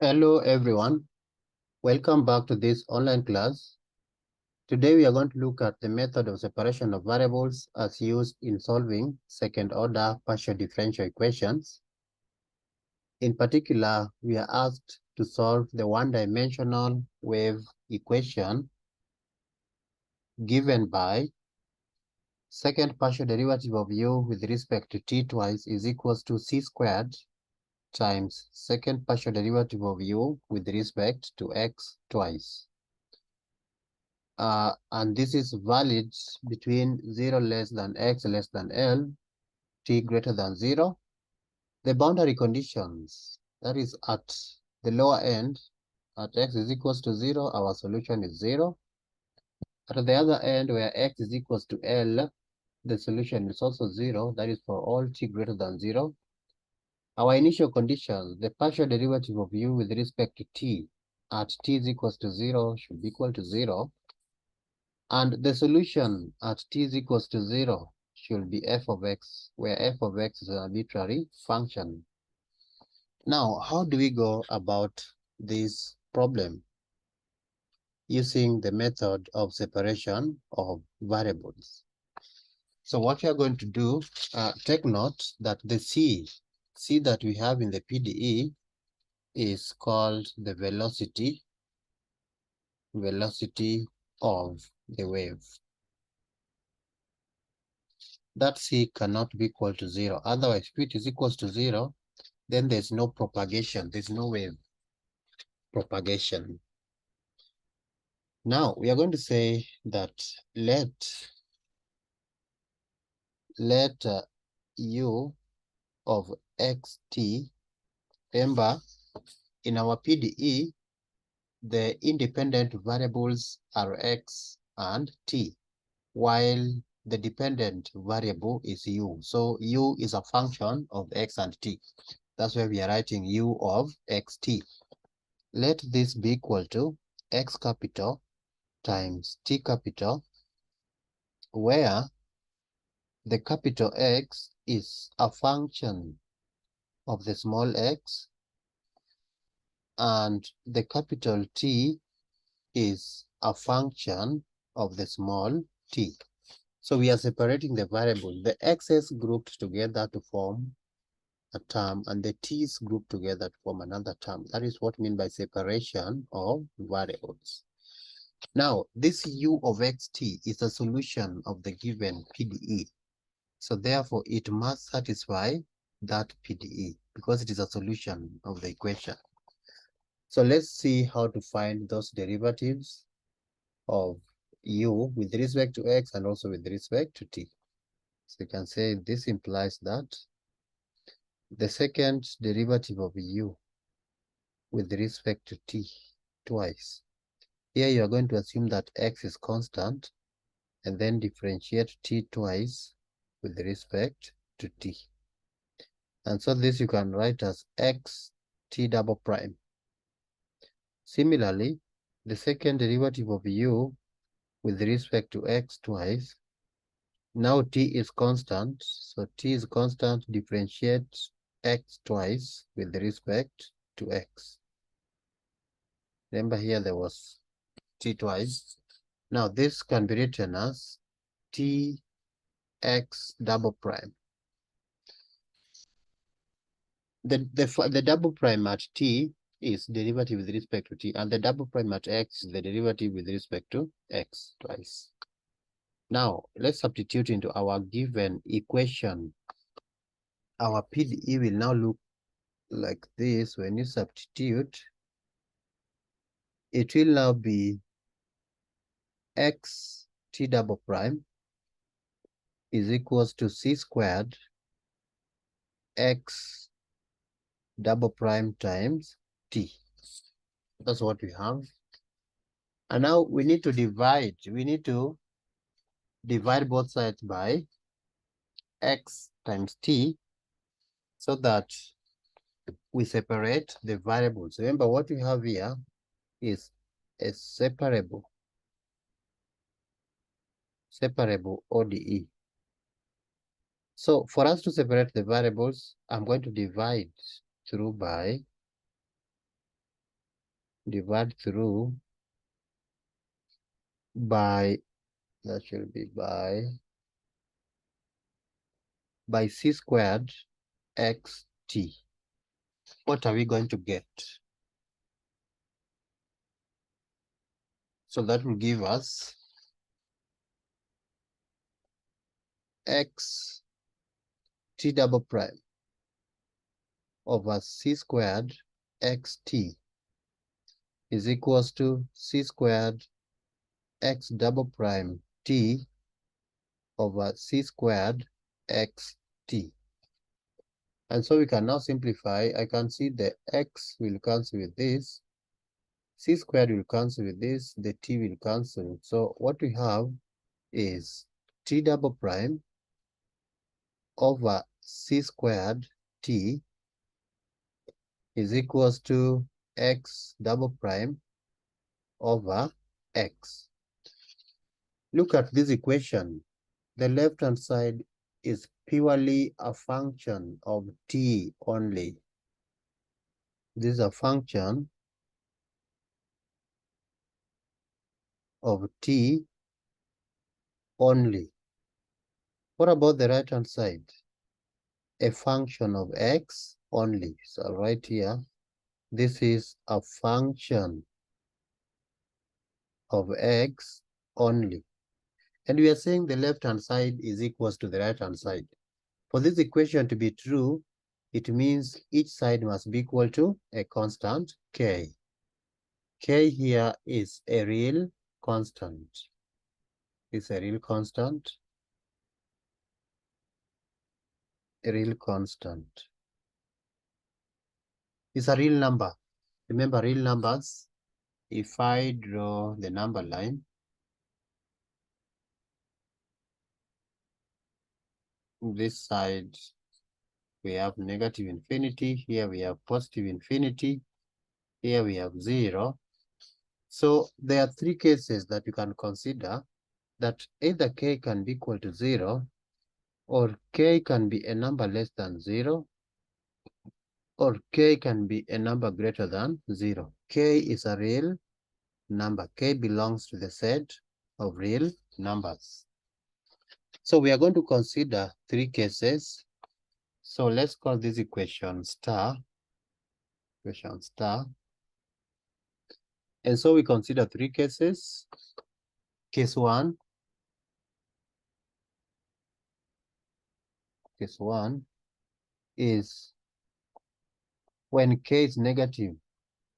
Hello everyone, welcome back to this online class. Today we are going to look at the method of separation of variables as used in solving second-order partial differential equations. In particular, we are asked to solve the one-dimensional wave equation given by second partial derivative of u with respect to t twice is equals to c squared times second partial derivative of u with respect to x twice. And this is valid between 0 less than x less than L, t greater than 0. The boundary conditions, that is at the lower end, at x is equals to 0, our solution is 0. At the other end, where x is equals to L, the solution is also 0, that is for all t greater than 0. Our initial conditions, the partial derivative of u with respect to t at t is equals to 0 should be equal to 0. And the solution at t is equals to 0 should be f of x, where f of x is an arbitrary function. Now, how do we go about this problem? Using the method of separation of variables. So what we are going to do, take note that the c that we have in the PDE is called the velocity of the wave. That c cannot be equal to 0. Otherwise, if it is equals to 0, then there's no propagation. There's no wave propagation. Now, we are going to say that let u of xt, remember, in our PDE, the independent variables are x and t, while the dependent variable is u. So u is a function of x and t. That's why we are writing u of xt. Let this be equal to x capital times t capital, where the capital X is a function of the small x and the capital T is a function of the small t. So we are separating the variable, the x's grouped together to form a term and the t's grouped together to form another term. That is what I mean by separation of variables. Now, this u of xt is a solution of the given PDE. So therefore, it must satisfy that PDE because it is a solution of the equation. So let's see how to find those derivatives of u with respect to x and also with respect to t. So you can say this implies that the second derivative of u with respect to t twice. Here you are going to assume that x is constant and then differentiate t twice with respect to t. And so this you can write as x t double prime. Similarly, the second derivative of u with respect to x twice, now t is constant, so t is constant, differentiate x twice with respect to x. Remember here there was t twice. Now this can be written as t x double prime. The double prime at t is derivative with respect to t, and the double prime at x is the derivative with respect to x twice. Now, let's substitute into our given equation. Our PDE will now look like this. When you substitute, it will now be x t double prime is equals to c squared x double prime times t. That's what we have. And now we need to divide. We need to divide both sides by x times t so that we separate the variables. Remember, what we have here is a separable ODE. So for us to separate the variables, I'm going to divide through by divide through by, that should be by c squared xt. What are we going to get? So that will give us x t double prime over c squared xt is equals to c squared x double prime t over c squared xt. And so we can now simplify. I can see the x will cancel with this, c squared will cancel with this, the t will cancel. So what we have is t double prime over c squared t is equals to x double prime over x. Look at this equation. The left-hand side is purely a function of t only. This is a function of t only. What about the right-hand side? A function of x only. So right here, this is a function of x only. And we are saying the left-hand side is equals to the right-hand side. For this equation to be true, it means each side must be equal to a constant k. K here is a real constant. It's a real constant. A real constant. It's a real number. Remember, real numbers, if I draw the number line, this side we have negative infinity, here we have positive infinity, here we have 0. So there are three cases that you can consider, that either k can be equal to 0, or k can be a number less than 0, or k can be a number greater than 0. K is a real number. K belongs to the set of real numbers. So we are going to consider three cases. So let's call this equation star. Equation star. And so we consider three cases. Case one. Case one is when k is negative,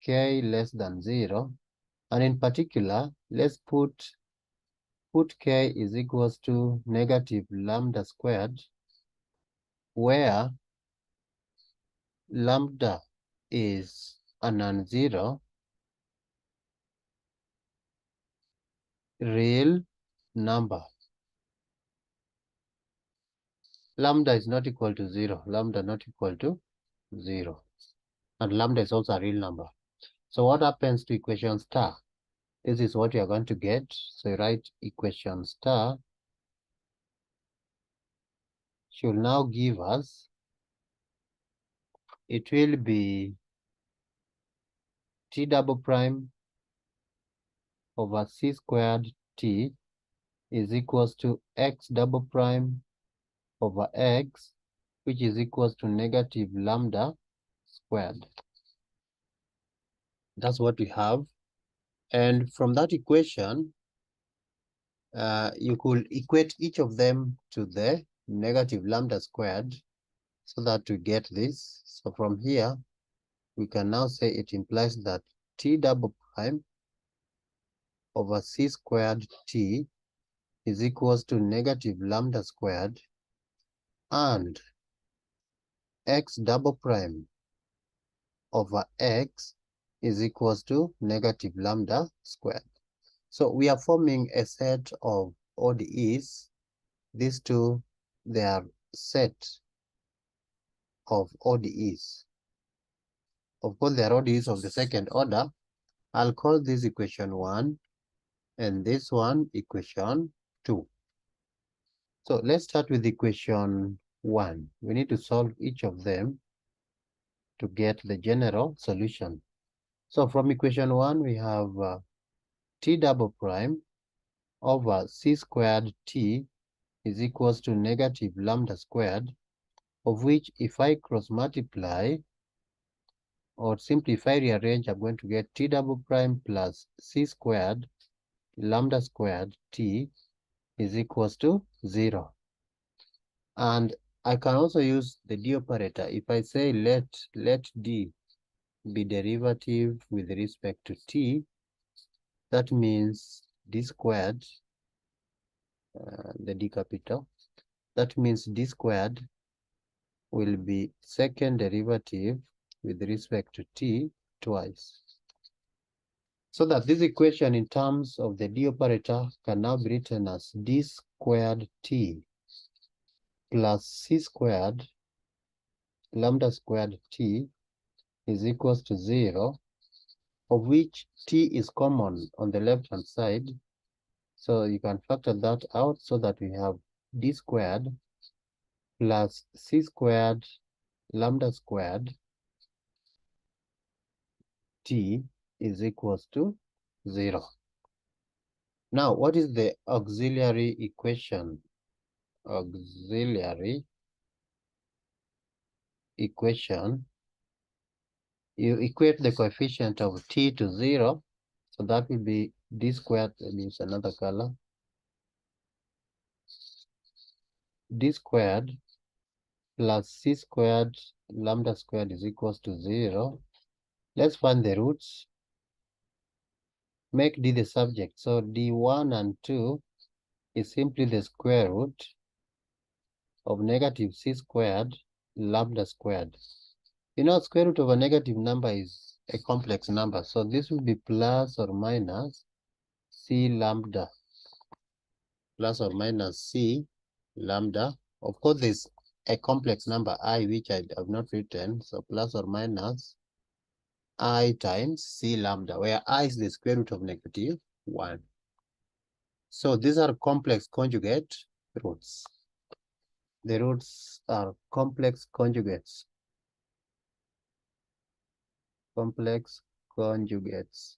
k less than 0. And in particular, let's put k is equals to negative lambda squared, where lambda is a non-zero real number. Lambda is not equal to 0. Lambda not equal to 0. And lambda is also a real number. So what happens to equation star? This is what you are going to get. So you write equation star should now give us, it will be t double prime over c squared t is equals to x double prime over x, which is equals to negative lambda squared. That's what we have. And from that equation, you could equate each of them to the negative lambda squared so that we get this. So from here, we can now say it implies that t double prime over c squared t is equals to negative lambda squared, and x double prime over x is equals to negative lambda squared. So we are forming a set of ODEs. These two, they are set of ODEs. Of course, they are ODEs of the second order. I'll call this equation 1 and this one equation 2. So let's start with equation 1. We need to solve each of them to get the general solution. So from equation 1, we have t double prime over c squared t is equals to negative lambda squared, of which if I cross multiply or simply if I rearrange, I'm going to get t double prime plus c squared lambda squared t is equals to 0. And I can also use the d operator. If I say let d be derivative with respect to t, that means d squared, the d capital, that means d squared will be second derivative with respect to t twice. So that this equation in terms of the d operator can now be written as d squared t plus c squared lambda squared t is equals to 0, of which t is common on the left-hand side. So you can factor that out so that we have d squared plus c squared lambda squared t is equals to 0. Now, what is the auxiliary equation? Auxiliary equation, you equate the coefficient of t to 0, so that will be d squared, let me use another color, d squared plus c squared lambda squared is equals to 0. Let's find the roots. Make d the subject. So d1 and 2 is simply the square root of negative c squared lambda squared. You know, square root of a negative number is a complex number. So this will be plus or minus c lambda, plus or minus c lambda. Of course, there's a complex number I, which I have not written. So plus or minus I times c lambda, where I is the square root of negative 1. So these are complex conjugate roots. The roots are complex conjugates. Complex conjugates.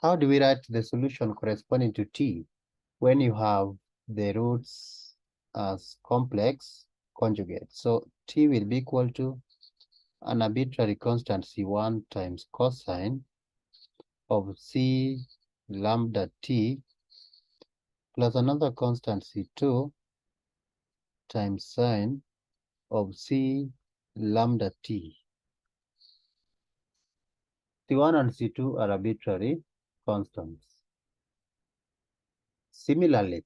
How do we write the solution corresponding to t when you have the roots as complex conjugates? So t will be equal to an arbitrary constant c1 times cosine of c lambda t plus another constant c2 times sine of c lambda t. C1 and C2 are arbitrary constants. Similarly,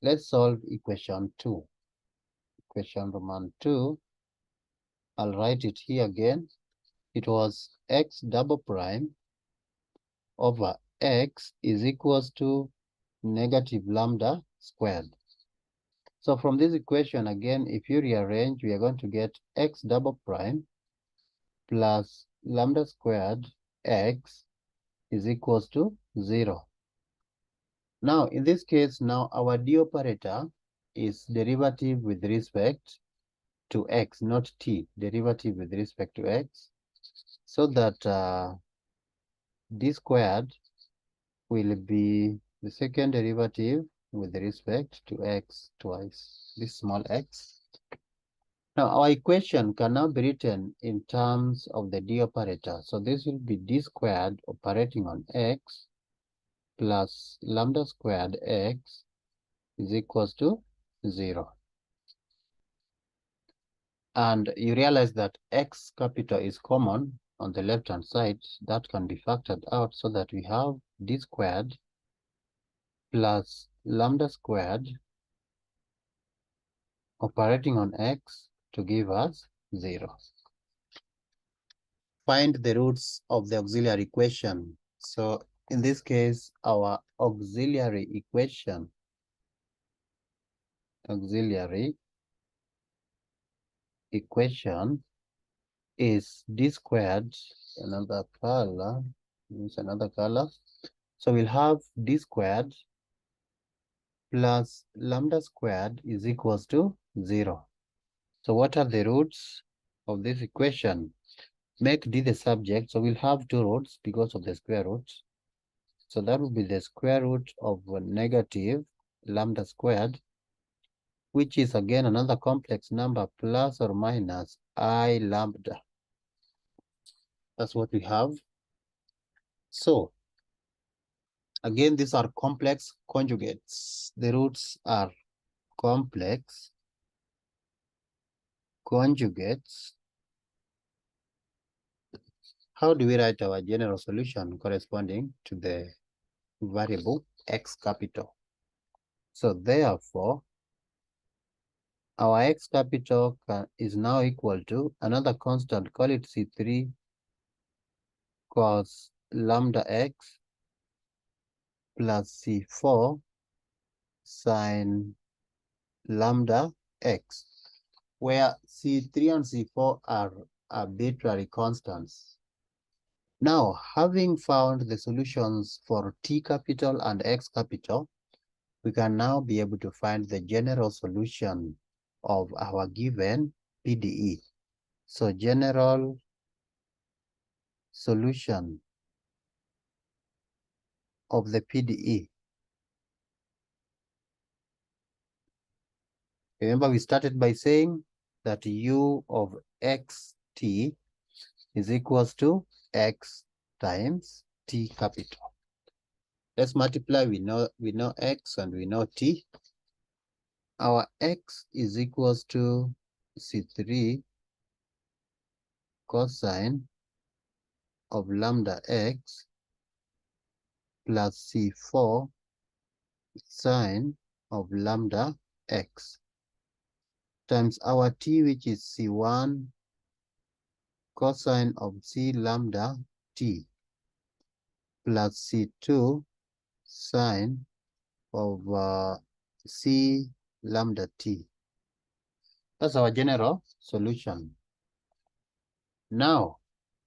let's solve equation 2. Equation Roman 2, I'll write it here again. It was x double prime over x is equals to negative lambda squared. So from this equation, again, if you rearrange, we are going to get x double prime plus lambda squared x is equals to 0. Now, in this case, now our d operator is derivative with respect to x, not t, derivative with respect to x, so that d squared will be the second derivative with respect to x twice, this small x. Now, our equation can now be written in terms of the d operator. So this will be d squared operating on x plus lambda squared x is equals to 0. And you realize that x capital is common on the left-hand side. That can be factored out so that we have d squared plus lambda squared operating on x to give us 0. Find the roots of the auxiliary equation. So in this case, our auxiliary equation is d squared, another color, use another color. So we'll have d squared plus lambda squared is equals to 0. So what are the roots? of this equation, make D the subject. So we'll have two roots because of the square root. So that will be the square root of negative lambda squared, which is again another complex number plus or minus I lambda. That's what we have. So again, these are complex conjugates. The roots are complex conjugates. How do we write our general solution corresponding to the variable x capital? So therefore, our x capital is now equal to another constant, call it C3 cos lambda x plus C4 sine lambda x, where C3 and C4 are arbitrary constants. Now, having found the solutions for t capital and x capital, we can now be able to find the general solution of our given PDE. So general solution of the PDE. Remember, we started by saying that u of xt is equals to x times t capital. Let's multiply. We know x and we know t. Our x is equals to C3 cosine of lambda x plus C4 sine of lambda x times our t, which is C1 cosine of C lambda t plus C2 sine of C lambda t. That's our general solution. Now,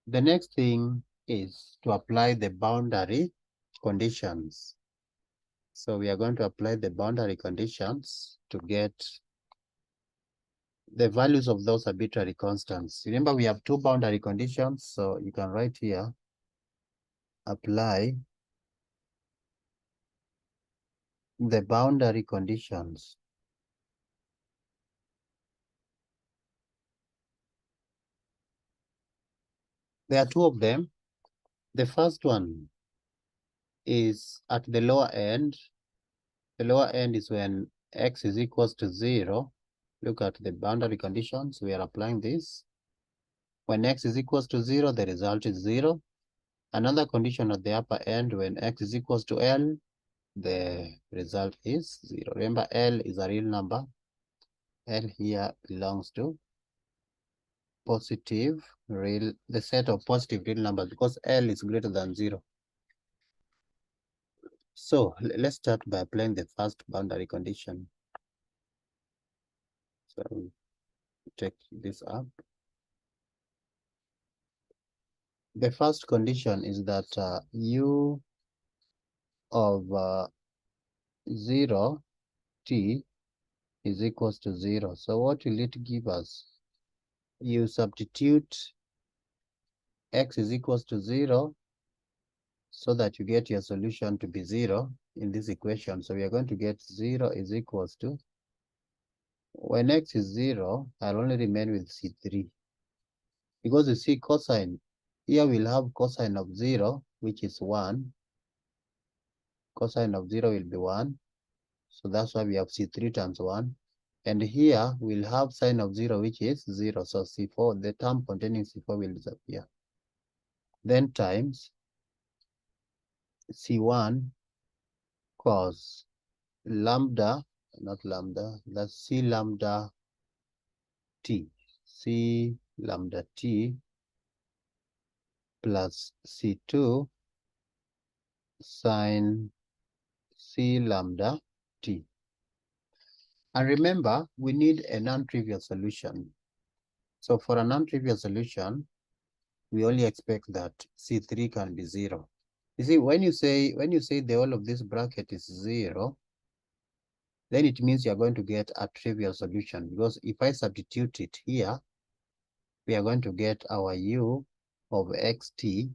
the next thing is to apply the boundary conditions. So we are going to apply the boundary conditions to get the values of those arbitrary constants. Remember, we have two boundary conditions, so you can write here, apply the boundary conditions. There are two of them. The first one is at the lower end. The lower end is when x is equals to 0. Look at the boundary conditions. We are applying this. When x is equals to 0, the result is 0. Another condition at the upper end, when x is equals to L, the result is 0. Remember, L is a real number. L here belongs to positive real, the set of positive real numbers, because L is greater than 0. So let's start by applying the first boundary condition. So take this up. The first condition is that u of 0 t is equals to 0. So what will it give us? You substitute x is equals to 0 so that you get your solution to be 0 in this equation. So we are going to get 0 is equals to, when x is 0, I'll only remain with C3. Because you see cosine, here we'll have cosine of 0, which is 1. Cosine of 0 will be 1. So that's why we have C3 times 1. And here we'll have sine of 0, which is 0. So C4, the term containing C4 will disappear. Then times C1 cos lambda, not lambda, that's C lambda t. C lambda t plus C2 sine C lambda t. And remember, we need a non-trivial solution. So for a non-trivial solution, we only expect that C3 can be 0. You see, when you say the whole of this bracket is 0, then it means you're going to get a trivial solution, because if I substitute it here, we are going to get our u of xt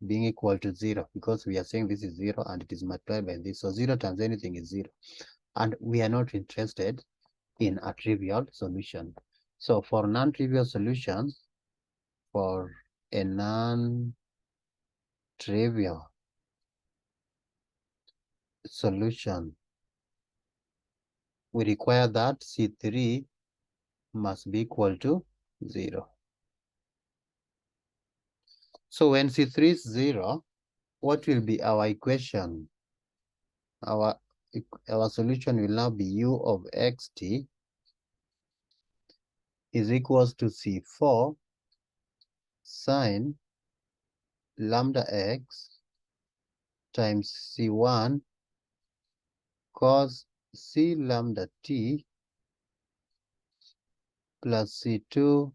being equal to 0, because we are saying this is 0 and it is multiplied by this. So 0 times anything is 0. And we are not interested in a trivial solution. So for non-trivial solution, for a non-trivial solution, we require that C3 must be equal to 0. So when C3 is 0, what will be our equation? Our solution will now be u of xt is equals to C4 sine lambda x times C1 cos C lambda t plus C2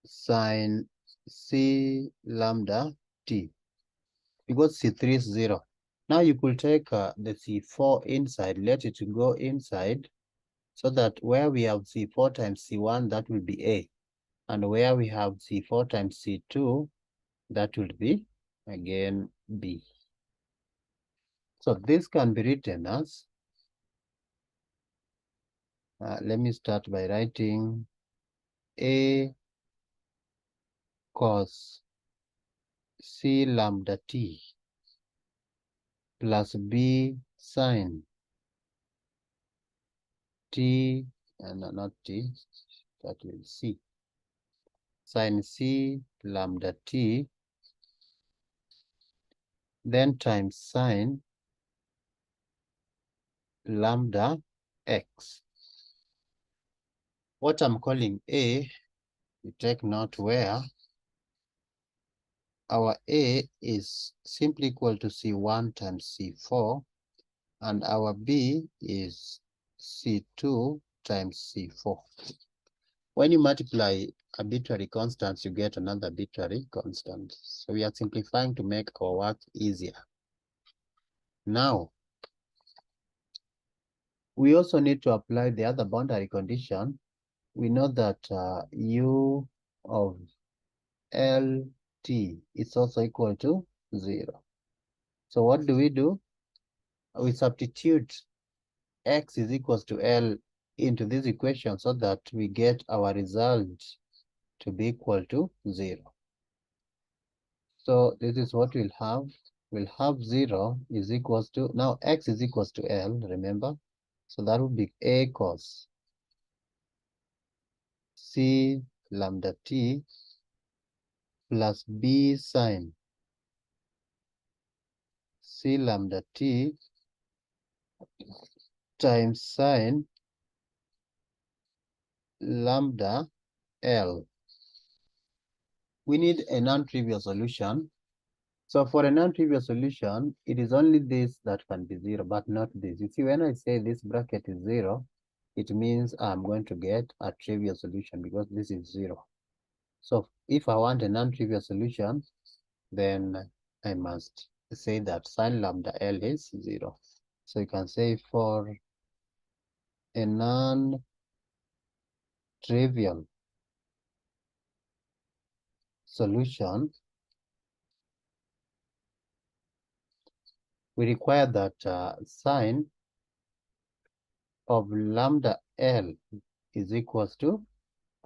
sine C lambda t, because C3 is 0. Now you could take the C4 inside, let it go inside, so that where we have C4 times C1, that will be A. And where we have C4 times C2, that will be, again, B. So this can be written as, let me start by writing A cos C lambda t plus B sine t, and not t, that will C, sine C lambda t, then times sine lambda x. What I'm calling A, you take note where our A is simply equal to C1 times C4, and our B is C2 times C4. When you multiply arbitrary constants, you get another arbitrary constant. So we are simplifying to make our work easier. Now, we also need to apply the other boundary condition. We know that u of LT is also equal to 0. So what do? We substitute x is equals to L into this equation so that we get our result to be equal to 0. So this is what we'll have. We'll have 0 is equals to, now x is equals to L, remember? So that would be A cos C lambda t plus B sine C lambda t times sine lambda L. We need a non-trivial solution. So for a non-trivial solution, it is only this that can be 0, but not this. You see, when I say this bracket is 0, it means I'm going to get a trivial solution because this is 0. So if I want a non-trivial solution, then I must say that sine lambda L is 0. So you can say for a non-trivial solution, we require that sine of lambda L is equals to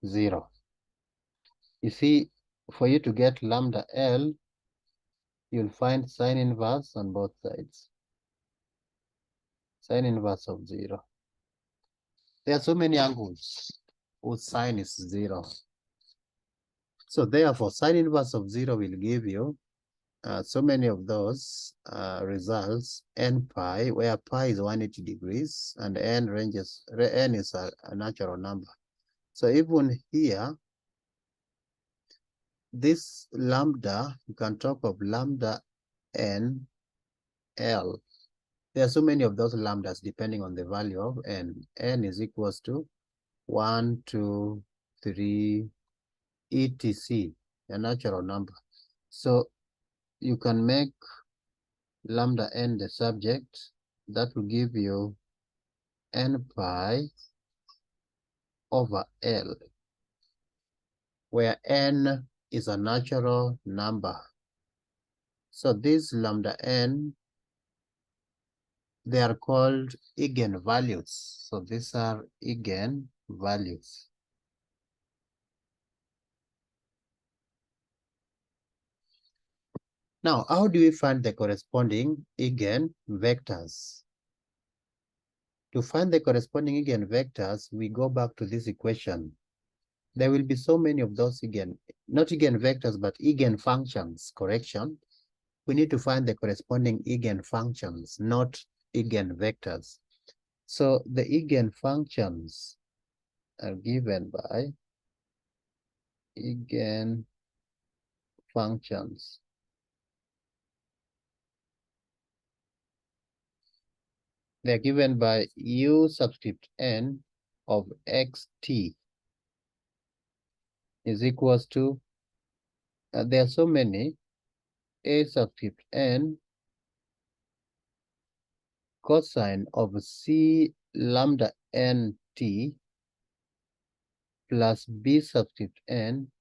0. You see, for you to get lambda L, you'll find sine inverse on both sides. Sine inverse of 0. There are so many angles whose sine is 0. So therefore, sine inverse of 0 will give you so many of those results, n pi, where pi is 180 degrees and n is a natural number. So even here, this lambda, you can talk of lambda n L. There are so many of those lambdas depending on the value of n. N is equals to 1, 2, 3, etc. A natural number. So you can make lambda n the subject. That will give you n pi over L. where n is a natural number. So this lambda n, they are called eigenvalues. So these are eigenvalues. Now, how do we find the corresponding eigenvectors? To find the corresponding eigenvectors, we go back to this equation. There will be so many of those not eigenvectors, but eigenfunctions, correction. We need to find the corresponding eigenfunctions, not eigenvectors. So the eigenfunctions are given by eigenfunctions. They're given by u subscript n of xt is equals to, there are so many, a subscript n cosine of c lambda n t plus b subscript n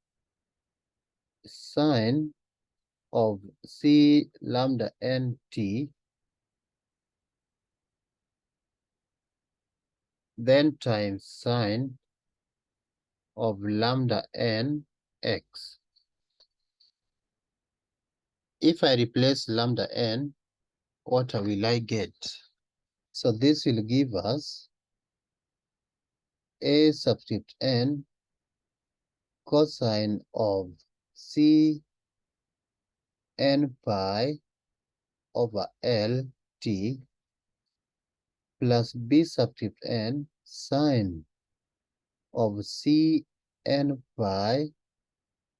sine of c lambda n t, then times sine of lambda n x. If I replace lambda n, what will I get? So this will give us a subscript n cosine of c n pi over l t plus b subscript n sine of c n pi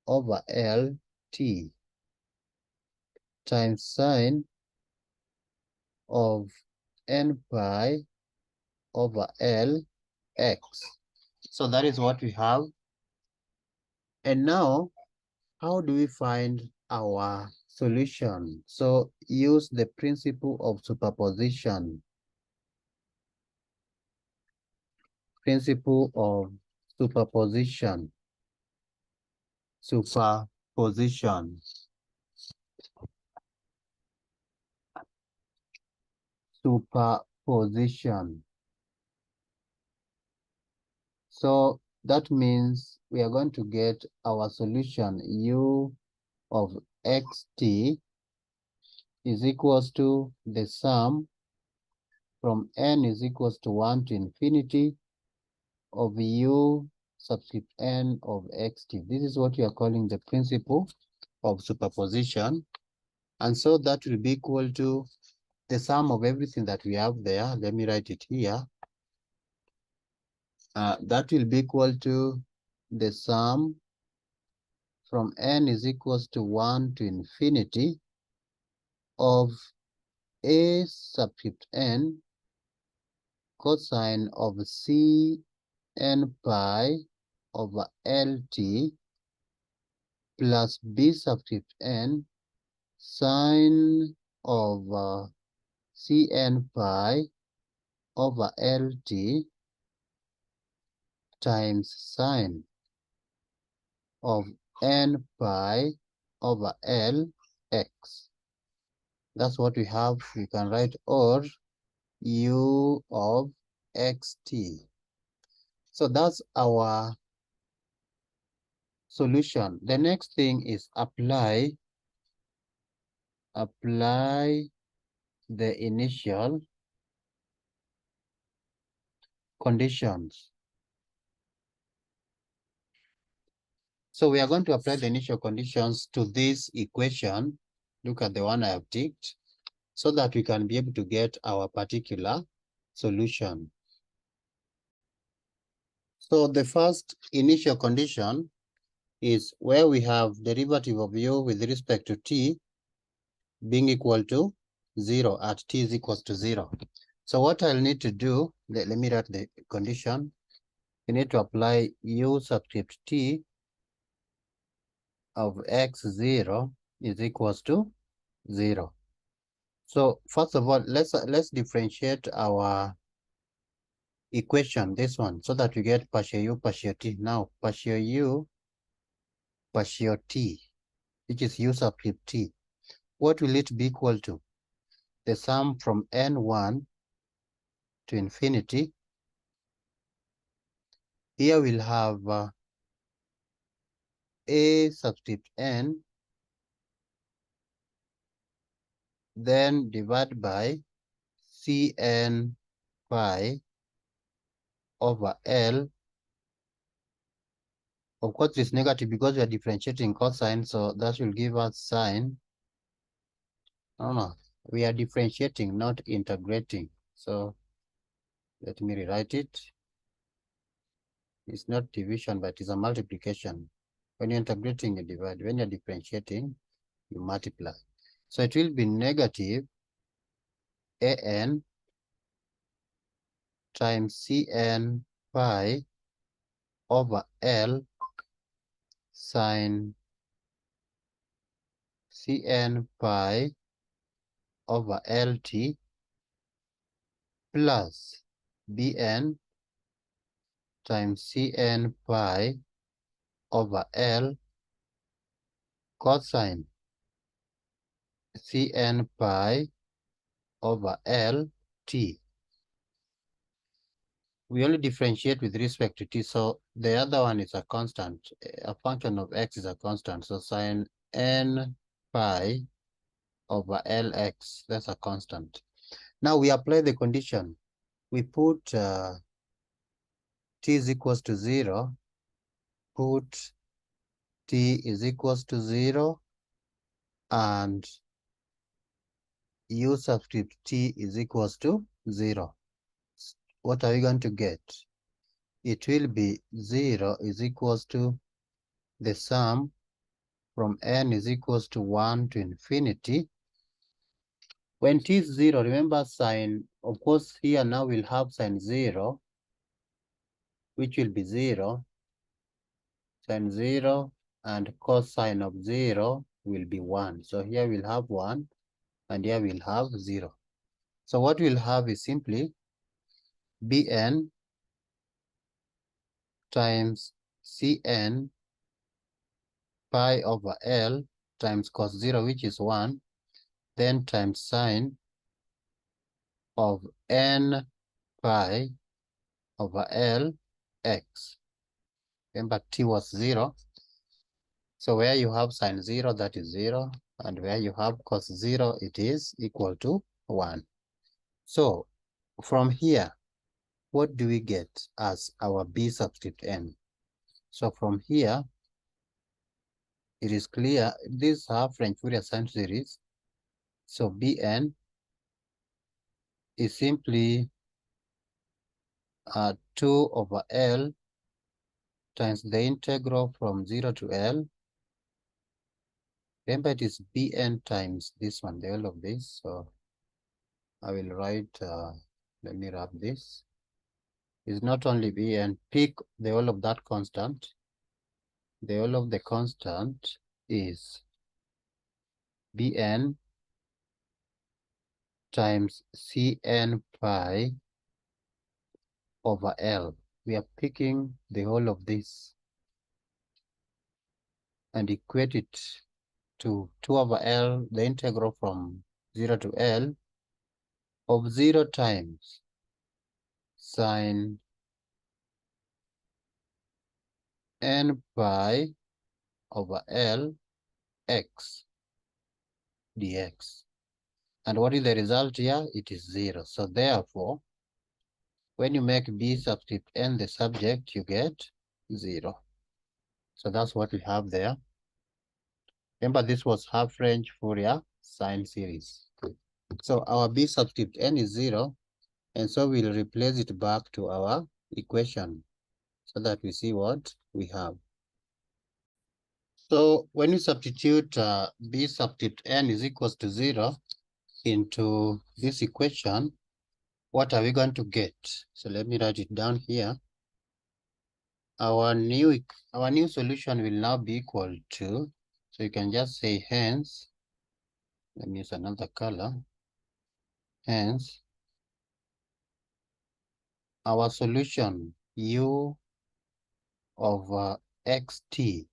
over l t times sine of n pi over l x. So that is what we have. And now, how do we find our solution? So use the principle of superposition. Principle of superposition. Superposition. Superposition. So that means we are going to get our solution u of xt is equals to the sum from n is equals to 1 to infinity of u subscript n of xt. This is what we are calling the principle of superposition. And so that will be equal to the sum of everything that we have there. Let me write it here. That will be equal to the sum from n is equals to 1 to infinity of a subscript n cosine of c n pi over lt plus b subscript n sine of cn pi over lt times sine of n pi over l x. That's what we have. We can write or u of xt. So that's our solution. The next thing is apply the initial conditions. So we are going to apply the initial conditions to this equation. Look at the one I have ticked, so that we can be able to get our particular solution. So the first initial condition is where we have derivative of u with respect to t being equal to 0 at t is equals to 0. So what I'll need to do, let me write the condition. You need to apply u subscript t of x0 is equals to 0. So first of all, let's differentiate our equation, this one, so that we get partial u, partial t. Now, partial u partial t, which is u subscript t. What will it be equal to? The sum from n1 to infinity. Here we'll have a subscript n, then divide by cn pi over L. Of course, it's negative because we are differentiating cosine, so that will give us sine. No, we are differentiating, not integrating. So let me rewrite it. It's not division, but it's a multiplication. When you're integrating, you divide. When you're differentiating, you multiply. So it will be negative an times cn pi over L sine cn pi over LT plus bn times cn pi over L cosine cn pi over L t. We only differentiate with respect to t, so the other one is a constant. A function of x is a constant, so sine n pi over Lx, that's a constant. Now we apply the condition. We put t is equals to 0, put t is equals to 0, and u subscript t is equals to 0. What are we going to get? It will be 0 is equals to the sum from n is equals to 1 to infinity. When t is 0, remember sine, of course, here now we'll have sine 0, which will be 0, sine 0, and cosine of 0 will be 1. So here we'll have 1, and here we'll have 0. So what we'll have is simply bn times cn pi over L times cos 0, which is 1, then times sine of n pi over L x. Remember t was 0. So where you have sine 0, that is 0. And where you have cos 0, it is equal to 1. So from here, what do we get as our b subscript n? So from here, it is clear these are French Fourier sine series. So bn is simply 2 over L times the integral from 0 to L. Remember, it is bn times this one, the whole of this. So I will write, let me wrap this. It's not only bn, pick the whole of that constant. The whole of the constant is bn times cn pi over L. We are picking the whole of this and equate it to 2 over L, the integral from 0 to L of 0 times sine n pi over L x dx. And what is the result here? It is 0. So therefore, when you make b subscript n the subject, you get 0. So that's what we have there. Remember, this was half range Fourier sine series. So our b subscript n is 0, and so we'll replace it back to our equation so that we see what we have. So when you substitute b subscript n is equals to 0 into this equation, what are we going to get? So let me write it down here. Our new solution will now be equal to, so you can just say hence, let me use another color, hence our solution u of xt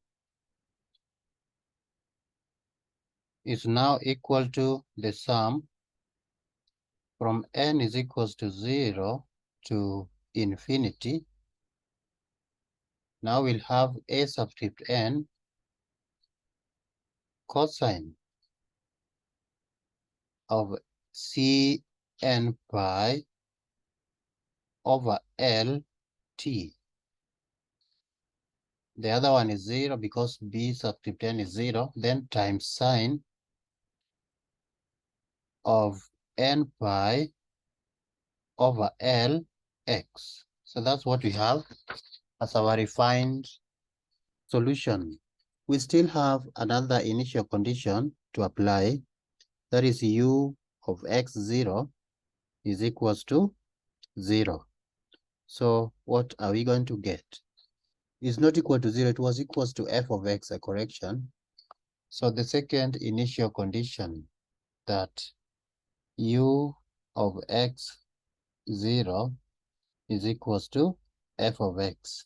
is now equal to the sum from n is equals to 0 to infinity. Now we'll have a subscript n cosine of Cn pi over L t. The other one is 0 because b subscript n is 0, then times sine of n pi over L x. So that's what we have as our refined solution. We still have another initial condition to apply. That is u of x0 is equals to 0. So what are we going to get? It's not equal to 0. It was equals to f of x, a correction. So the second initial condition that u of x0 is equals to f of x.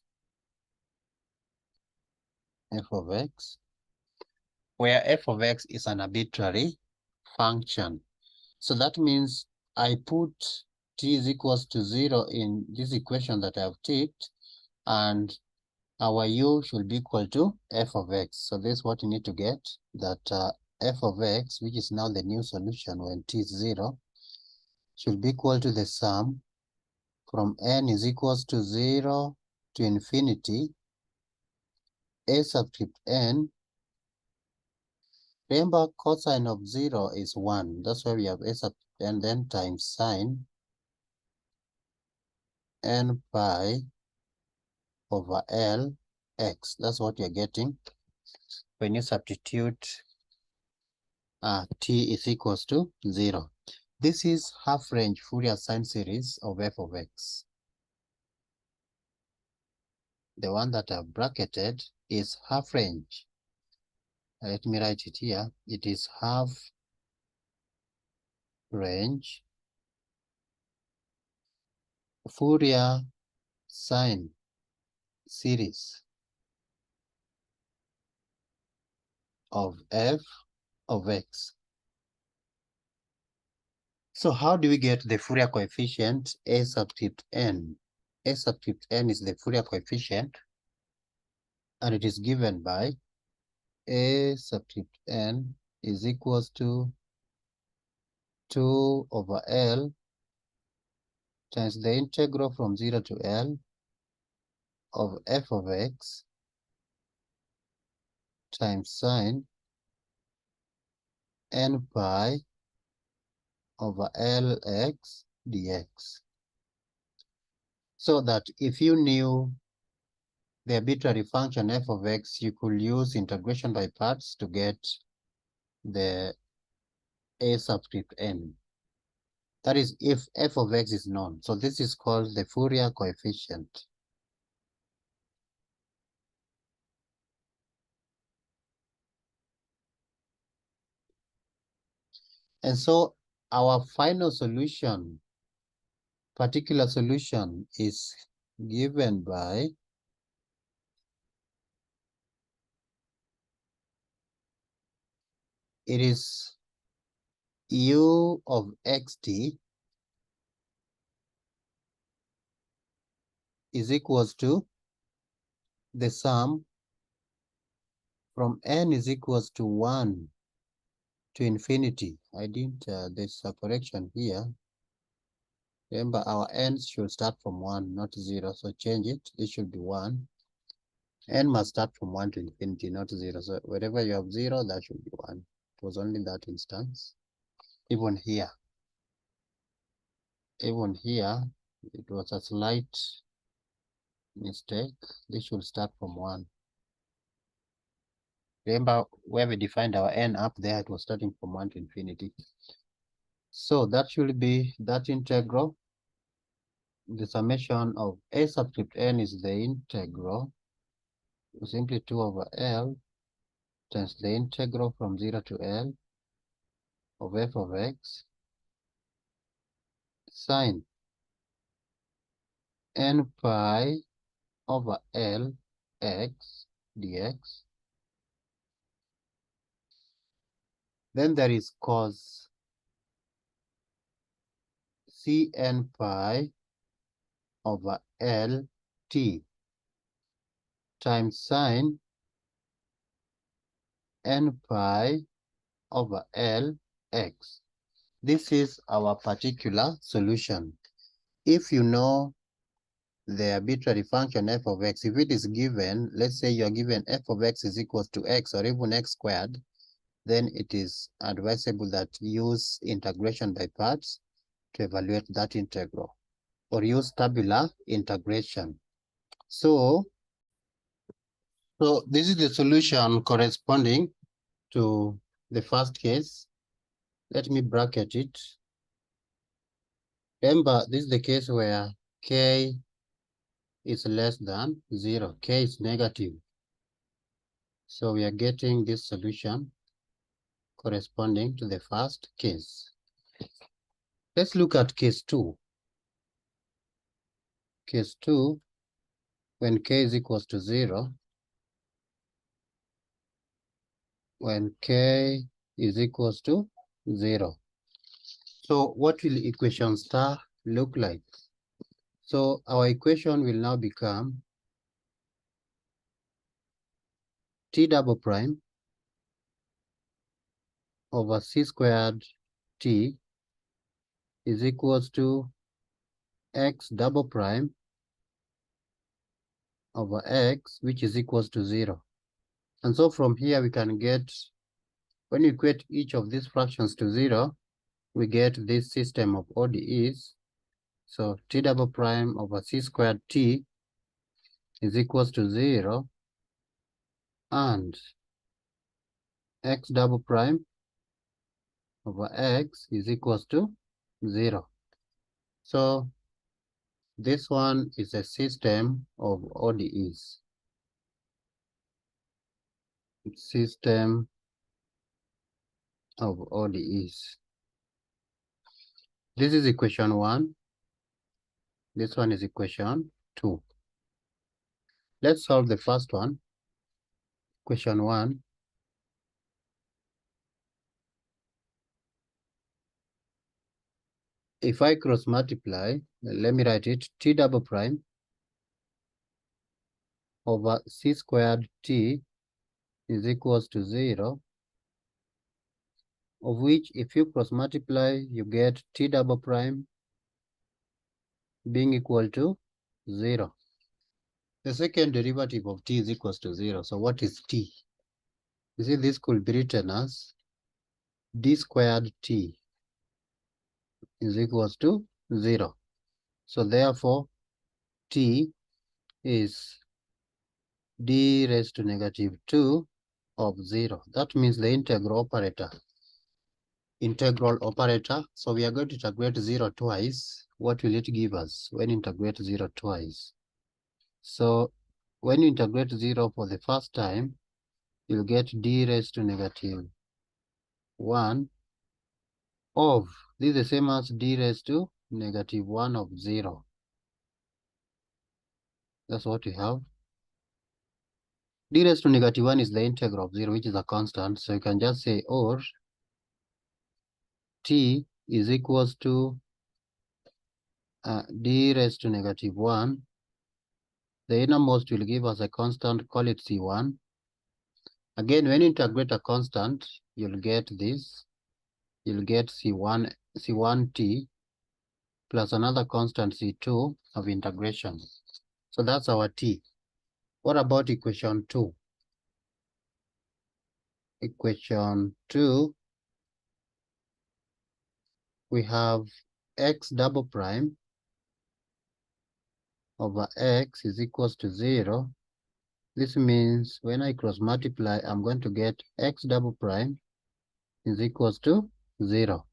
F of x, where f of x is an arbitrary function. So that means I put t is equals to 0 in this equation that I've ticked, and our u should be equal to f of x. So this is what you need to get, that f of x, which is now the new solution when t is 0, should be equal to the sum from n is equals to 0 to infinity a subscript n. Remember, cosine of 0 is 1. That's why we have a subscript n, then times sine n pi over L x. That's what you're getting when you substitute t is equals to 0. This is half-range Fourier sine series of f of x. The one that I've bracketed is half-range. Let me write it here. It is half-range Fourier sine series of f of x. So how do we get the Fourier coefficient a subscript n? A subscript n is the Fourier coefficient, and it is given by a subscript n is equals to 2 over L times the integral from 0 to L of f of x times sine n pi over Lx dx. So that if you knew the arbitrary function f of x, you could use integration by parts to get the a subscript n. That is if f of x is known. So this is called the Fourier coefficient. And so our final solution, particular solution, is given by it is u of xt is equals to the sum from n is equals to 1 to infinity. I didn't, there's a correction here. Remember, our n's should start from 1, not 0. So change it. This should be 1. N must start from 1 to infinity, not 0. So wherever you have 0, that should be 1. It was only that instance. Even here, it was a slight mistake. This should start from 1. Remember where we defined our n up there, it was starting from 1 to infinity. So that should be that integral. The summation of a subscript n is the integral, simply 2 over L times the integral from 0 to L of f of x sine n pi over L x dx. Then there is cos Cn pi over Lt times sine n pi over Lx. This is our particular solution. If you know the arbitrary function f of x, if it is given, let's say you're given f of x is equal to x or even x squared, then it is advisable that use integration by parts to evaluate that integral, or use tabular integration. So this is the solution corresponding to the first case. Let me bracket it. Remember, this is the case where k is less than 0. K is negative. So we are getting this solution corresponding to the first case. Let's look at case 2. Case 2, when k is equals to 0, when k is equals to 0. So what will equation star look like? So our equation will now become t double prime over c squared t is equals to x double prime over x, which is equals to 0. And so from here we can get, when you equate each of these fractions to 0, we get this system of ODEs. So t double prime over c squared t is equals to 0, and x double prime over x is equals to 0. So this one is a system of ODEs. System of ODEs. This is equation 1. This one is equation 2. Let's solve the first one. Equation 1. If I cross multiply, let me write it, t double prime over c squared t is equals to 0, of which if you cross multiply, you get t double prime being equal to 0. The second derivative of t is equals to 0. So what is t? You see, this could be written as d squared t is equals to 0. So therefore, t is d raised to negative 2 of 0. That means the integral operator. So we are going to integrate 0 twice. What will it give us when you integrate 0 twice? So when you integrate 0 for the first time, you'll get d raised to negative 1 of, this is the same as d raised to negative 1 of 0. That's what we have. D raised to negative 1 is the integral of 0, which is a constant. So you can just say, or t is equals to d raised to negative 1. The innermost will give us a constant, call it C1. Again, when you integrate a constant, you'll get this. You'll get C1t plus another constant C2 of integration. So that's our t. What about equation 2? Equation 2, we have x double prime over x is equals to 0. This means when I cross multiply, I'm going to get x double prime is equals to 0.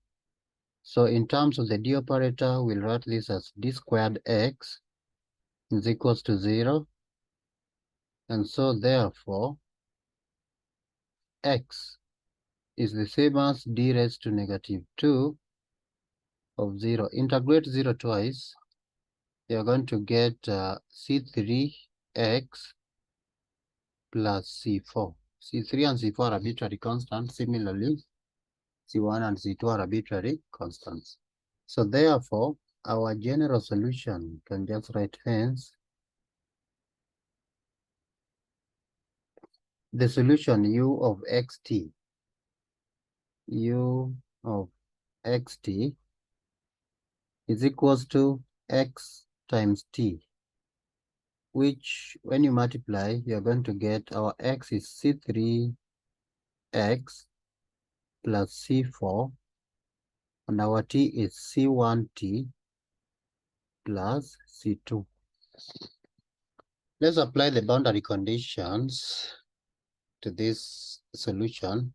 So in terms of the d operator, we'll write this as d squared x is equals to 0. And so therefore, x is the same as d raised to negative 2 of 0. Integrate 0 twice, you're going to get c3x plus c4. c3 and c4 are arbitrary constants. Similarly, C1 and C2 are arbitrary constants. So therefore, our general solution can just write hence the solution u of xt, u of xt is equals to x times t, which when you multiply, you're going to get our x is C3x plus C4, and our t is C1t plus C2. Let's apply the boundary conditions to this solution.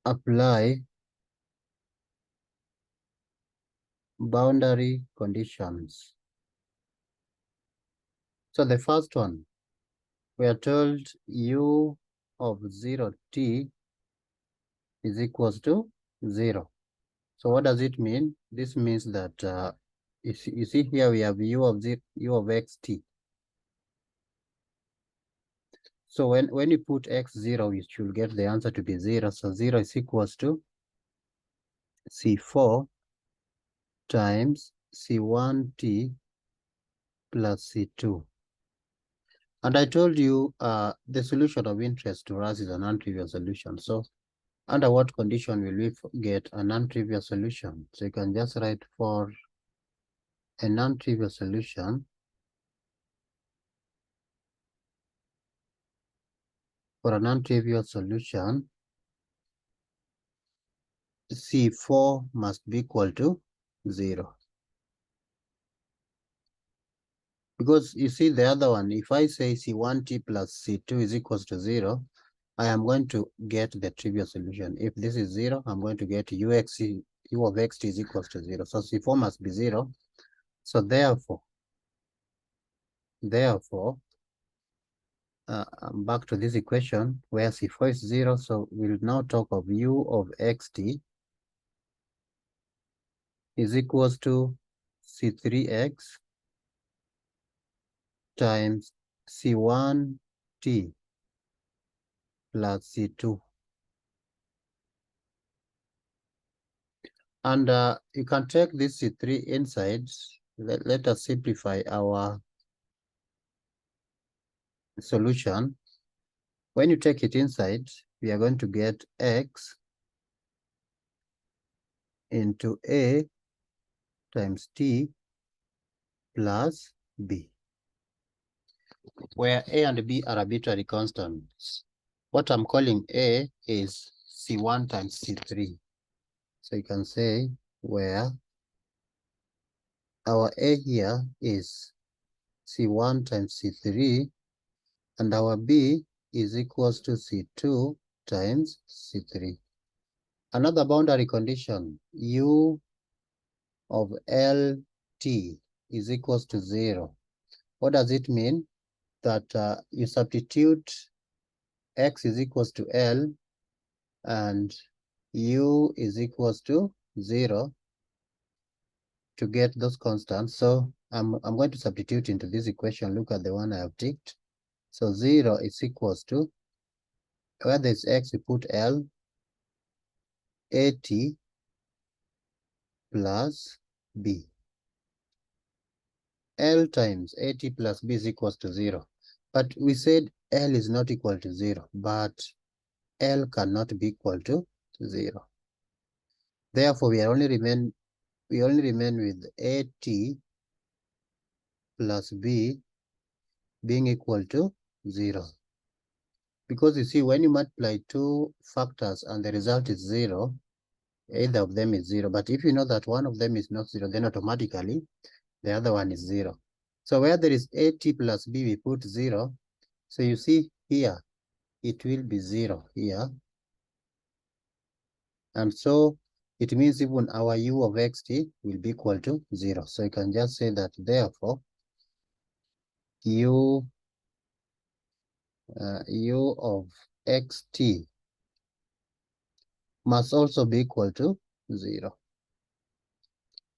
Apply boundary conditions. So the first one, we are told u of 0t is equals to 0. So what does it mean? This means that you see here we have u of xt. So when you put x0, you should get the answer to be 0. So 0 is equals to C4 times C1t plus C2. And I told you the solution of interest to us is a non-trivial solution. So under what condition will we get a non-trivial solution? So you can just write for a non-trivial solution. For a non-trivial solution, C4 must be equal to 0. Because you see the other one, if I say C1t plus C2 is equals to 0, I am going to get the trivial solution. If this is 0, I'm going to get u of xt is equals to 0. So C4 must be 0. So therefore, back to this equation where C4 is 0. So we'll now talk of u of xt is equals to C3x times C1t plus C2. And you can take this C3 inside. Let us simplify our solution. When you take it inside, we are going to get x into a times t plus b, where a and b are arbitrary constants. What I'm calling a is C1 times C3. So you can say where our a here is C1 times C3, and our b is equals to C2 times C3. Another boundary condition, u of LT is equals to 0. What does it mean? That you substitute x is equals to L and u is equals to 0 to get those constants. So I'm going to substitute into this equation. Look at the one I have ticked. So 0 is equals to, where there's x, we put L, AT plus B. L times AT plus B is equals to 0. But we said L is not equal to 0, but L cannot be equal to 0. Therefore, we only remain with AT plus B being equal to 0. Because you see, when you multiply two factors and the result is 0, either of them is 0. But if you know that one of them is not 0, then automatically the other one is 0. So where there is AT plus B, we put 0. So you see here, it will be 0 here. And so it means even our u of xt will be equal to 0. So you can just say that therefore u of xt must also be equal to 0.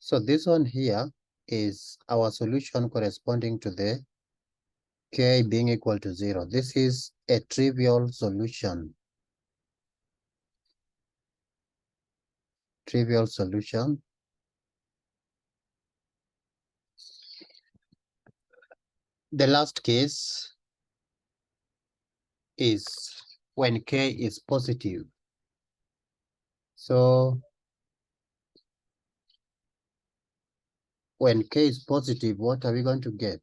So this one here is our solution corresponding to the k being equal to 0. This is a trivial solution. Trivial solution. The last case is when k is positive. So when k is positive, what are we going to get?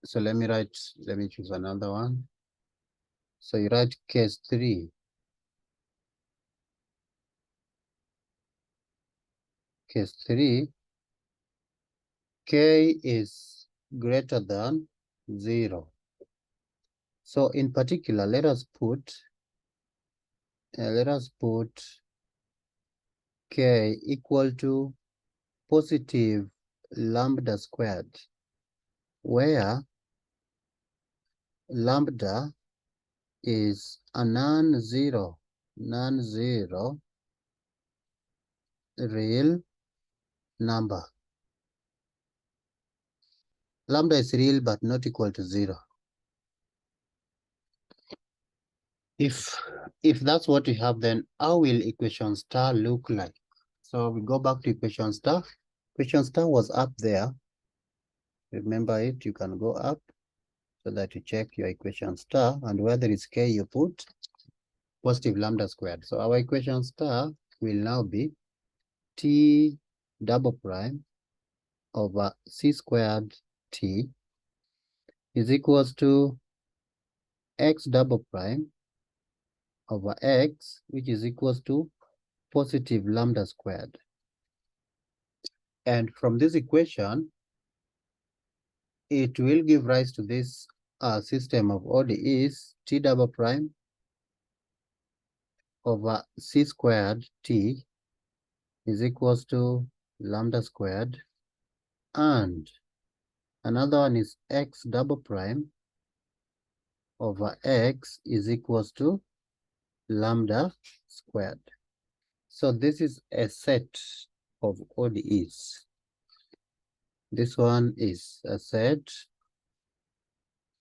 So let me choose another one. So you write case 3. Case 3, k is greater than 0. So in particular, let us put k equal to positive lambda squared, where lambda is a non-zero real number. Lambda is real but not equal to 0. If that's what we have, then how will equation star look like? So we go back to equation star. Equation star was up there. Remember it, you can go up so that you check your equation star, and where there is k, you put positive lambda squared. So our equation star will now be t double prime over c squared t is equals to x double prime over x, which is equals to positive lambda squared. And from this equation, it will give rise to this system of ODEs, t double prime over c squared t is equals to lambda squared, and another one is x double prime over x is equals to lambda squared. So this is a set of ODEs. This one is a set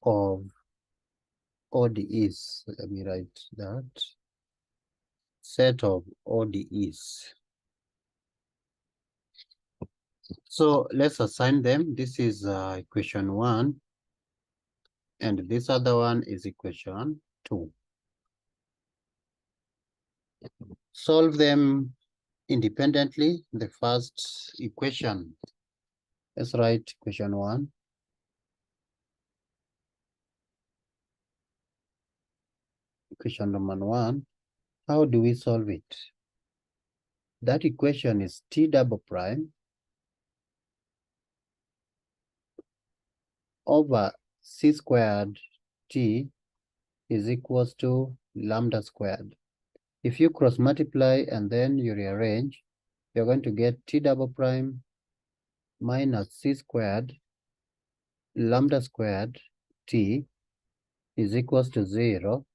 of ODEs. Let me write that. Set of ODEs. So let's assign them. This is equation 1, and this other one is equation 2. Solve them independently. The first equation, let's write equation 1. Equation number 1, how do we solve it? That equation is t double prime over c squared t is equals to lambda squared. If you cross multiply and then you rearrange, you're going to get t double prime minus c squared lambda squared t is equals to 0,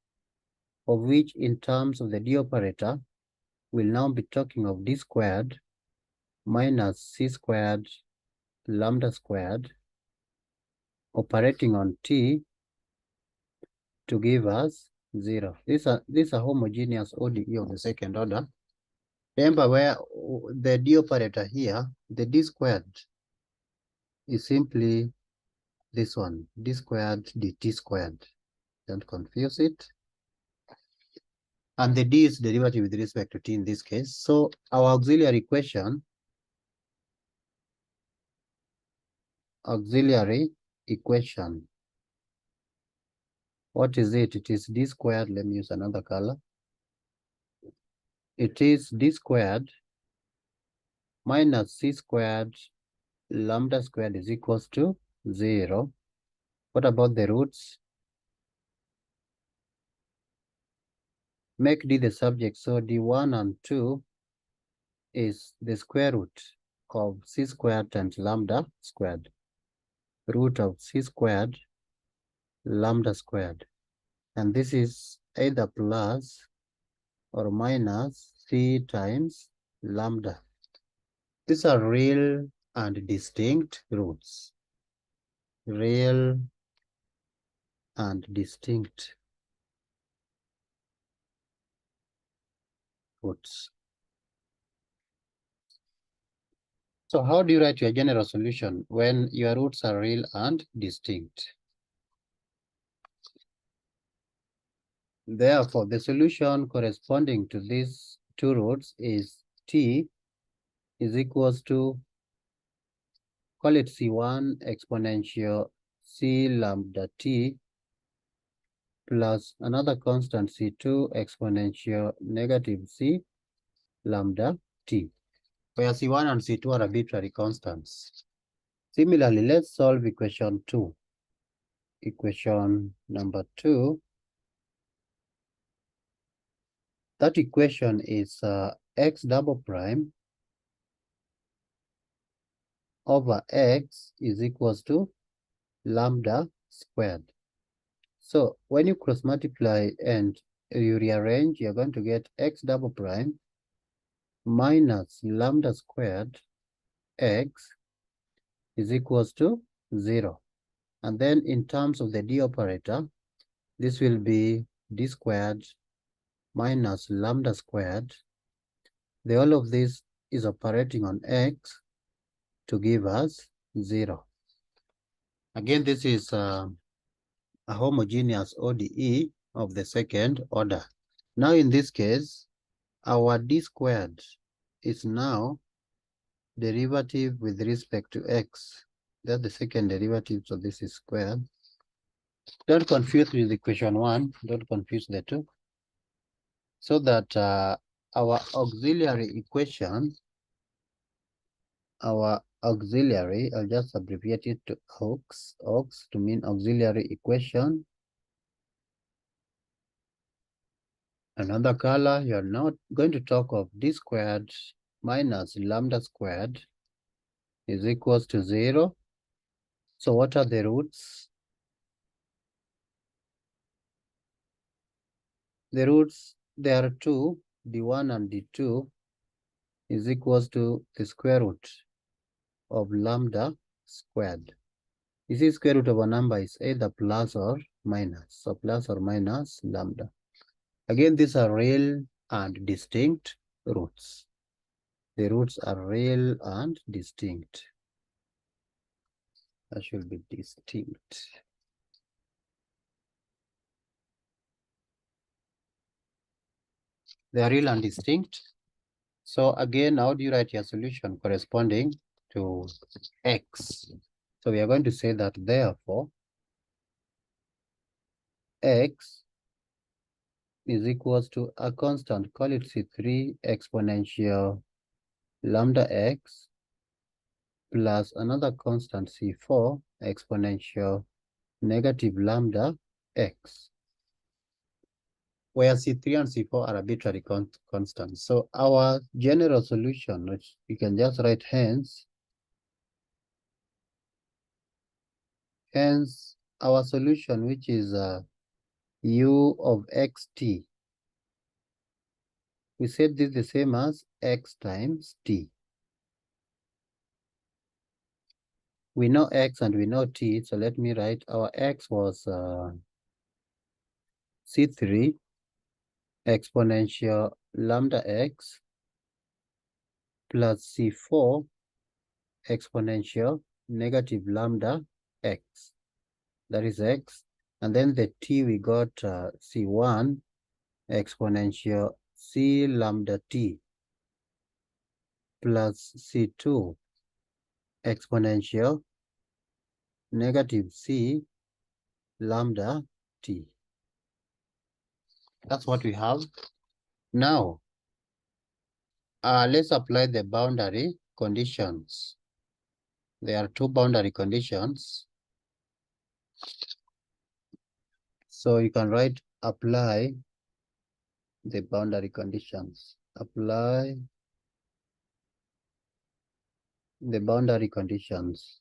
of which in terms of the d operator, we'll now be talking of d squared minus c squared lambda squared operating on t to give us 0. These are homogeneous ODE of the second order. Remember where the d operator here, the d squared is simply this one, d squared dt squared. Don't confuse it. And the d is derivative with respect to t in this case. So our auxiliary equation, what is it? It is d squared. Let me use another color. It is d squared minus c squared lambda squared is equals to 0. What about the roots? Make d the subject. So d1 and 2 is the square root of c squared times lambda squared. Root of c squared lambda squared. And this is either plus or minus c times lambda. These are real and distinct roots. Real and distinct roots. So how do you write your general solution when your roots are real and distinct? Therefore, the solution corresponding to these two roots is t is equals to, call it C1 exponential C lambda t plus another constant C2 exponential negative C lambda t, where C1 and C2 are arbitrary constants. Similarly, let's solve equation 2. Equation number 2. That equation is x double prime over x is equals to lambda squared. So when you cross multiply and you rearrange, you're going to get x double prime minus lambda squared x is equals to 0. And then in terms of the d operator, this will be d squared minus lambda squared. The whole of this is operating on x to give us 0. Again, this is a homogeneous ODE of the second order. Now in this case, our d squared is now derivative with respect to x. That's the second derivative, so this is squared. Don't confuse with equation 1, don't confuse the two. So that our auxiliary equation, I'll just abbreviate it to aux to mean auxiliary equation. Another color, you're not going to talk of d squared minus lambda squared is equals to 0. So what are the roots? The roots, there are two, d1 and d2 is equals to the square root of lambda squared. You see, square root of a number is either plus or minus. So plus or minus lambda. Again, these are real and distinct roots. The roots are real and distinct. That should be distinct. They are real and distinct. So again, how do you write your solution corresponding to x? So we are going to say that therefore, x is equals to a constant, call it C3 exponential lambda x plus another constant C4 exponential negative lambda x, where C3 and C4 are arbitrary constants. So our general solution, which we can just write hence our solution, which is u of xt, we said this is the same as x times t. We know x and we know t, so let me write our x was C3 exponential lambda x plus C4 exponential negative lambda x. That is x. And then the t, we got C1 exponential C lambda t plus C2 exponential negative C lambda t. That's what we have. Now, let's apply the boundary conditions. There are two boundary conditions. So you can write apply the boundary conditions. Apply the boundary conditions.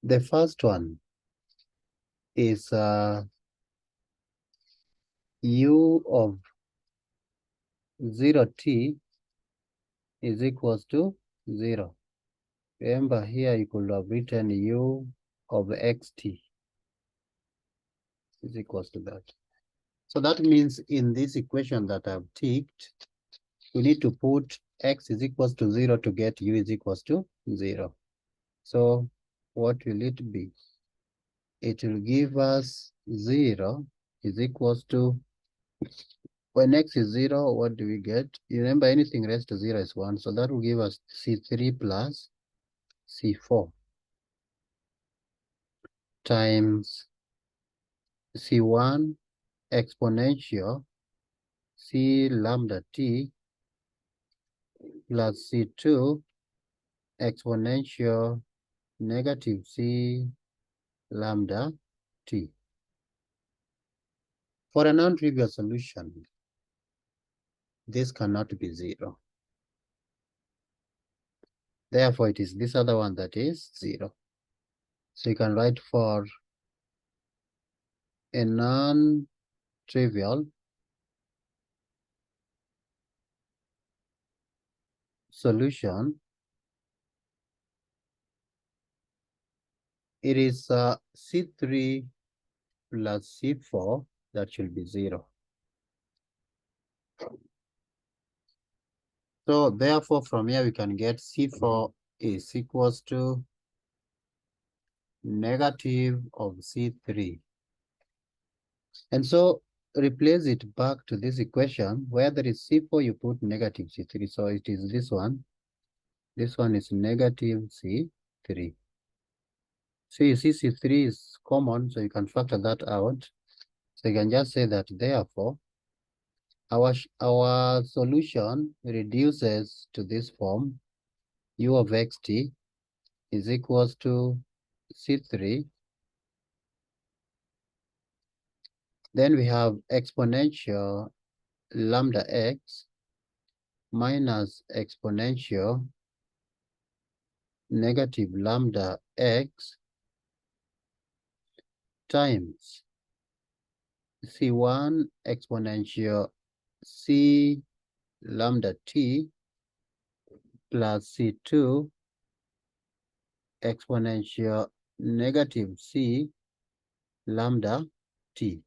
The first one is u of 0t is equals to 0. Remember here you could have written u of xt is equals to that. So that means in this equation that I've ticked, we need to put x is equals to 0 to get u is equals to 0. So what will it be? It will give us 0 is equals to, when x is 0, what do we get? You remember anything raised to 0 is 1. So that will give us C3 plus C4 times C1 exponential C lambda t plus C2 exponential negative C lambda t. For a non-trivial solution, this cannot be 0. Therefore, it is this other one that is 0. So you can write for a non-trivial solution, it is C3 plus C4 that should be 0. So therefore, from here we can get C4 is equals to negative of C3. And so replace it back to this equation. Where there is C4, you put negative C3. So it is this one. This one is negative C3. So you see C3 is common, so you can factor that out. So you can just say that therefore, our solution reduces to this form. U of xt is equals to C3. Then we have exponential lambda x minus exponential negative lambda x times C1 exponential C lambda t plus C2 exponential negative C lambda t.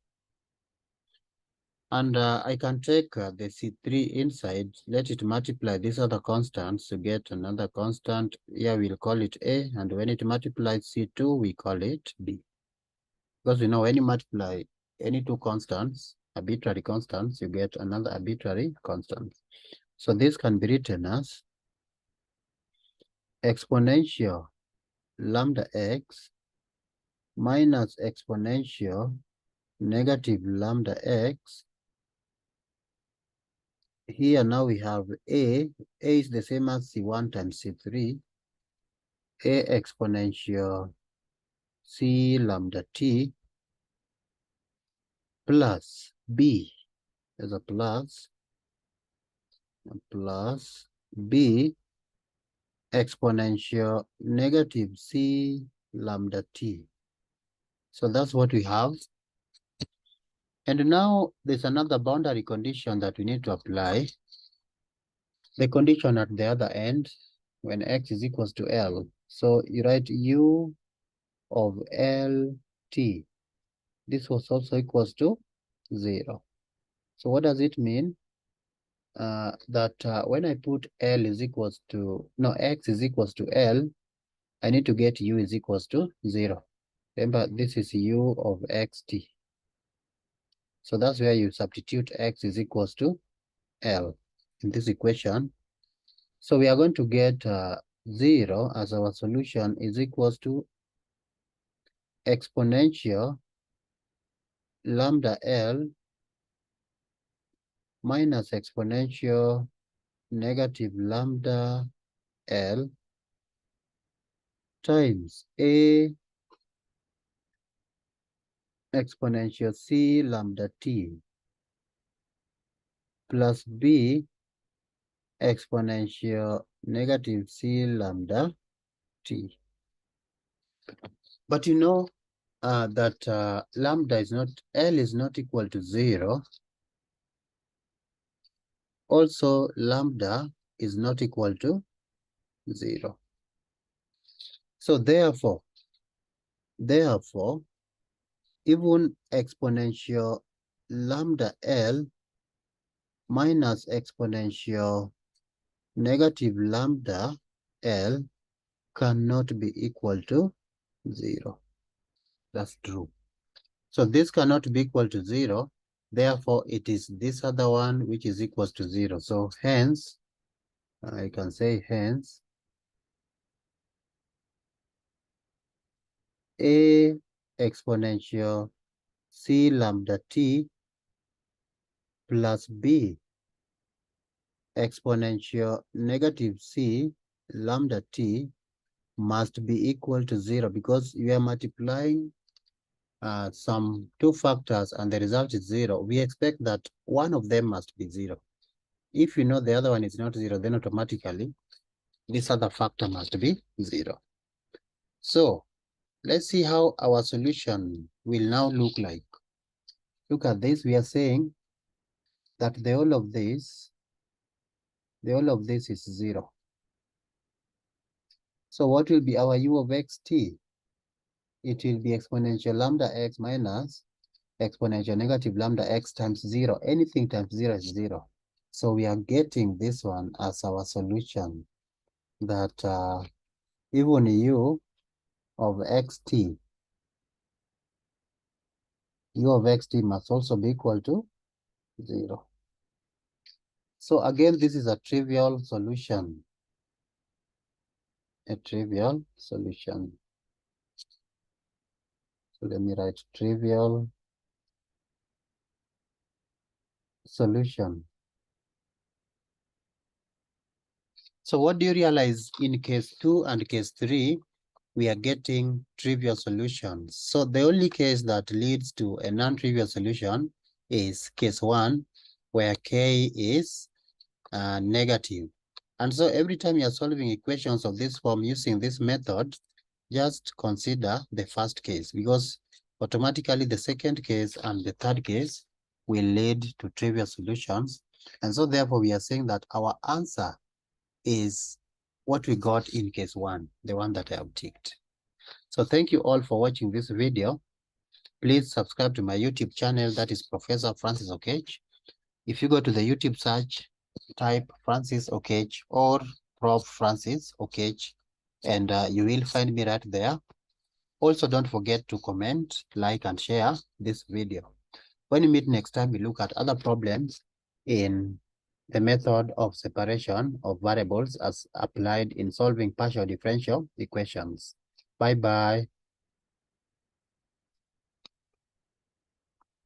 And I can take the C3 inside, let it multiply these other constants to get another constant. Here we'll call it A, and when it multiplies C2, we call it B. Because we know when you multiply any two constants, arbitrary constants, you get another arbitrary constant. So this can be written as exponential lambda x minus exponential negative lambda x. Here now we have A is the same as C1 times C3, A exponential C lambda t plus B, there's a plus B exponential negative C lambda t. So that's what we have. And now there's another boundary condition that we need to apply. The condition at the other end, when x is equals to L. So you write U of LT. This was also equals to 0. So what does it mean? That when I put L is equals to, no, x is equals to L, I need to get U is equals to 0. Remember, this is U of xt. So that's where you substitute x is equals to L in this equation. So we are going to get 0 as our solution is equals to exponential lambda L minus exponential negative lambda L times A exponential C lambda t plus B exponential negative C lambda t. But you know that lambda is not, L is not equal to 0. Also, lambda is not equal to 0. So therefore, even exponential lambda L minus exponential negative lambda L cannot be equal to 0. That's true. So this cannot be equal to 0. Therefore, it is this other one which is equals to 0. So hence, I can say hence, A exponential C lambda T plus B exponential negative C lambda T must be equal to 0, because we are multiplying some two factors and the result is 0. We expect that one of them must be 0. If you know the other one is not 0, then automatically this other factor must be 0. So let's see how our solution will now look like. Look at this. We are saying that the whole of this is 0. So what will be our u of x t? It will be exponential lambda x minus exponential negative lambda x times 0. Anything times 0 is 0. So we are getting this one as our solution, that even u of xt must also be equal to 0. So again, this is a trivial solution. A trivial solution. So let me write trivial solution. So what do you realize in case 2 and case 3? We are getting trivial solutions. So the only case that leads to a non-trivial solution is case 1, where k is negative. And so every time you're solving equations of this form using this method, just consider the first case, because automatically the second case and the third case will lead to trivial solutions. And so therefore we are saying that our answer is what we got in case 1, the one that I have ticked. So thank you all for watching this video. Please subscribe to my YouTube channel, that is Professor Francis Okech. If you go to the YouTube search, type Francis Okech or Prof. Francis Okech, and you will find me right there. Also, don't forget to comment, like, and share this video. When we meet next time, we look at other problems in the method of separation of variables as applied in solving partial differential equations. Bye-bye.